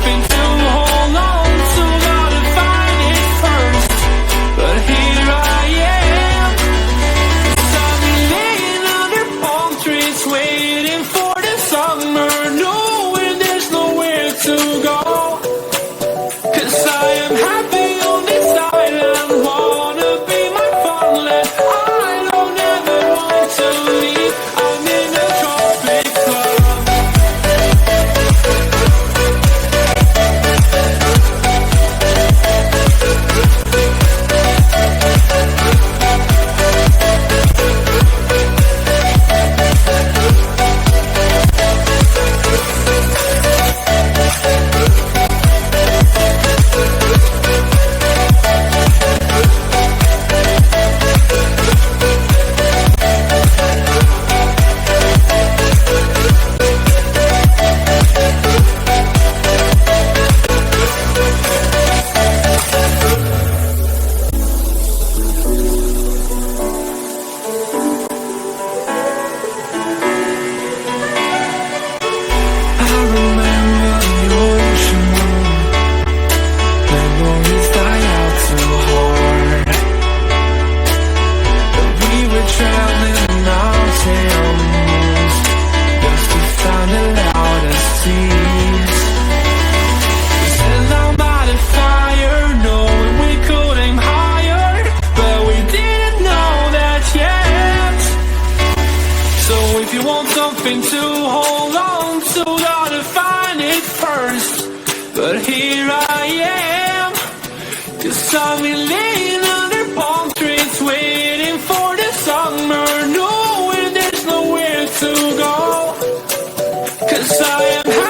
something to hold on to, gotta find it first. But here I am, 'cause I've been laying under palm trees, waiting for the summer, knowing there's nowhere to go. 'Cause I am happy on this island, wanna be my farmland. I don't ever want to leave, I'm in a tropic club. If you want something to hold on to, gotta find it first. But here I am, 'cause I've been laying under palm trees, waiting for the summer, knowing there's nowhere to go. 'Cause I am happy.